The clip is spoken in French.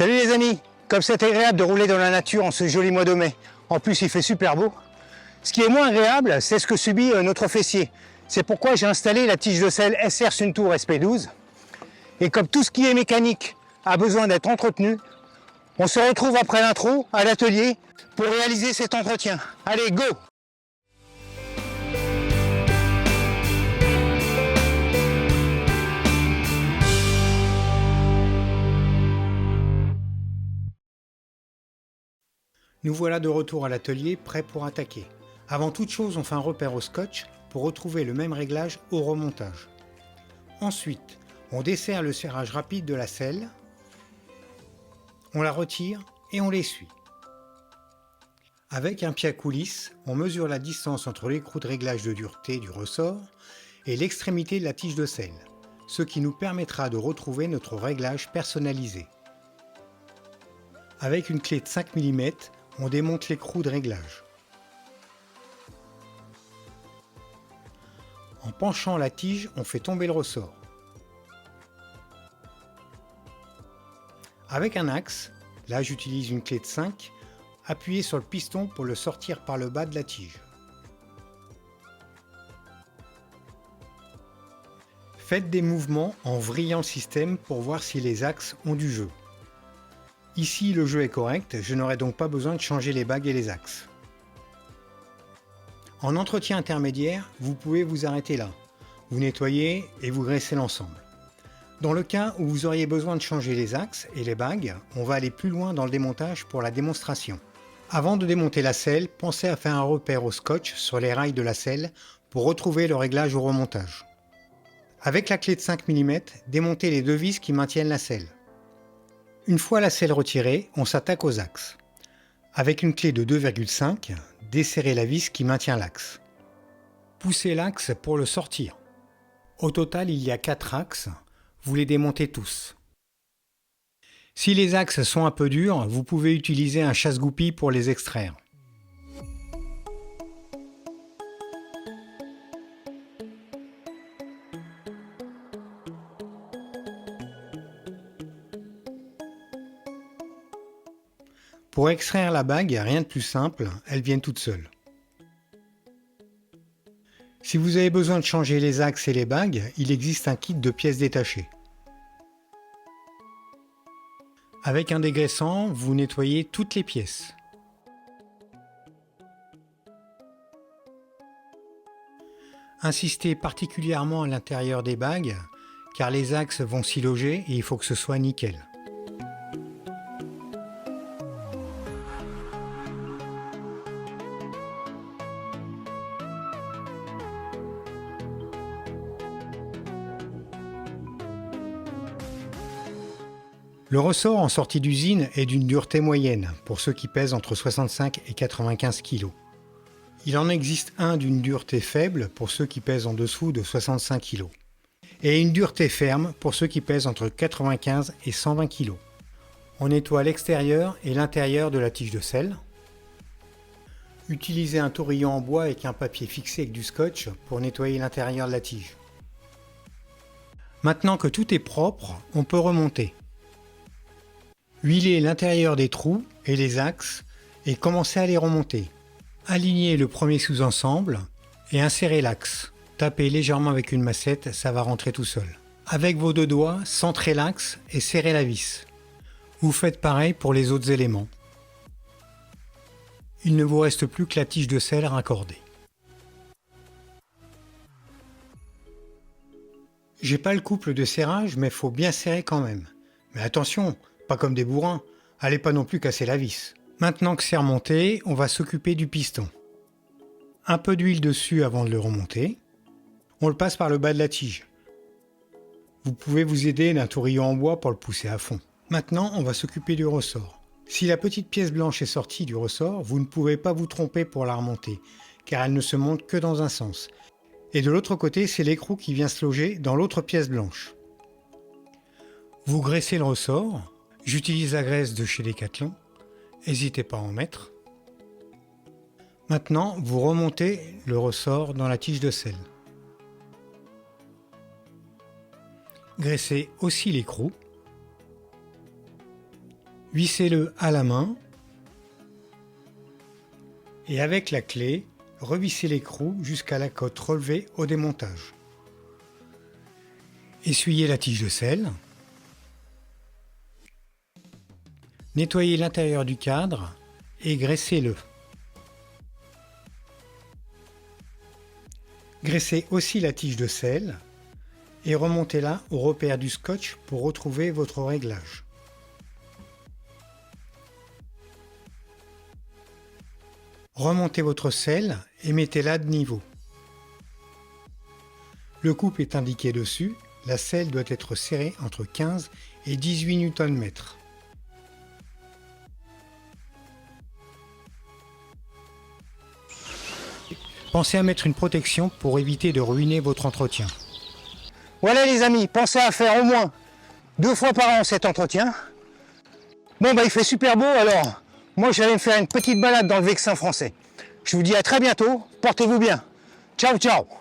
Salut les amis, comme c'est agréable de rouler dans la nature en ce joli mois de mai. En plus il fait super beau. Ce qui est moins agréable, c'est ce que subit notre fessier. C'est pourquoi j'ai installé la tige de selle SR Suntour SP12. Et comme tout ce qui est mécanique a besoin d'être entretenu, on se retrouve après l'intro à l'atelier pour réaliser cet entretien. Allez, go! Nous voilà de retour à l'atelier, prêts pour attaquer. Avant toute chose, on fait un repère au scotch pour retrouver le même réglage au remontage. Ensuite, on desserre le serrage rapide de la selle, on la retire et on l'essuie. Avec un pied à coulisse, on mesure la distance entre l'écrou de réglage de dureté du ressort et l'extrémité de la tige de selle, ce qui nous permettra de retrouver notre réglage personnalisé. Avec une clé de 5 mm, on démonte l'écrou de réglage. En penchant la tige, on fait tomber le ressort. Avec un axe, là j'utilise une clé de 5, appuyez sur le piston pour le sortir par le bas de la tige. Faites des mouvements en vrillant le système pour voir si les axes ont du jeu. Ici le jeu est correct, je n'aurai donc pas besoin de changer les bagues et les axes. En entretien intermédiaire, vous pouvez vous arrêter là. Vous nettoyez et vous graissez l'ensemble. Dans le cas où vous auriez besoin de changer les axes et les bagues, on va aller plus loin dans le démontage pour la démonstration. Avant de démonter la selle, pensez à faire un repère au scotch sur les rails de la selle pour retrouver le réglage au remontage. Avec la clé de 5 mm, démontez les deux vis qui maintiennent la selle. Une fois la selle retirée, on s'attaque aux axes. Avec une clé de 2,5, desserrez la vis qui maintient l'axe. Poussez l'axe pour le sortir. Au total, il y a 4 axes, vous les démontez tous. Si les axes sont un peu durs, vous pouvez utiliser un chasse-goupille pour les extraire. Pour extraire la bague, rien de plus simple, elles viennent toutes seules. Si vous avez besoin de changer les axes et les bagues, il existe un kit de pièces détachées. Avec un dégraissant, vous nettoyez toutes les pièces. Insistez particulièrement à l'intérieur des bagues, car les axes vont s'y loger et il faut que ce soit nickel. Le ressort en sortie d'usine est d'une dureté moyenne pour ceux qui pèsent entre 65 et 95 kg. Il en existe un d'une dureté faible pour ceux qui pèsent en dessous de 65 kg. Et une dureté ferme pour ceux qui pèsent entre 95 et 120 kg. On nettoie l'extérieur et l'intérieur de la tige de selle. Utilisez un tourillon en bois avec un papier fixé avec du scotch pour nettoyer l'intérieur de la tige. Maintenant que tout est propre, on peut remonter. Huilez l'intérieur des trous et les axes et commencez à les remonter. Alignez le premier sous-ensemble et insérez l'axe. Tapez légèrement avec une massette, ça va rentrer tout seul. Avec vos deux doigts, centrez l'axe et serrez la vis. Vous faites pareil pour les autres éléments. Il ne vous reste plus que la tige de selle raccordée. J'ai pas le couple de serrage, mais faut bien serrer quand même. Mais attention, pas comme des bourrins, allez pas non plus casser la vis. Maintenant que c'est remonté, on va s'occuper du piston. Un peu d'huile dessus avant de le remonter. On le passe par le bas de la tige. Vous pouvez vous aider d'un tourillon en bois pour le pousser à fond. Maintenant, on va s'occuper du ressort. Si la petite pièce blanche est sortie du ressort, vous ne pouvez pas vous tromper pour la remonter, car elle ne se monte que dans un sens. Et de l'autre côté, c'est l'écrou qui vient se loger dans l'autre pièce blanche. Vous graissez le ressort. J'utilise la graisse de chez Decathlon, n'hésitez pas à en mettre. Maintenant, vous remontez le ressort dans la tige de selle. Graissez aussi l'écrou. Vissez-le à la main et avec la clé, revissez l'écrou jusqu'à la cote relevée au démontage. Essuyez la tige de selle. Nettoyez l'intérieur du cadre et graissez-le. Graissez aussi la tige de selle et remontez-la au repère du scotch pour retrouver votre réglage. Remontez votre selle et mettez-la de niveau. Le couple est indiqué dessus, la selle doit être serrée entre 15 et 18 Nm. Pensez à mettre une protection pour éviter de ruiner votre entretien. Voilà les amis, pensez à faire au moins 2 fois par an cet entretien. Bon bah il fait super beau, alors moi j'allais me faire une petite balade dans le Vexin français. Je vous dis à très bientôt, portez-vous bien. Ciao ciao.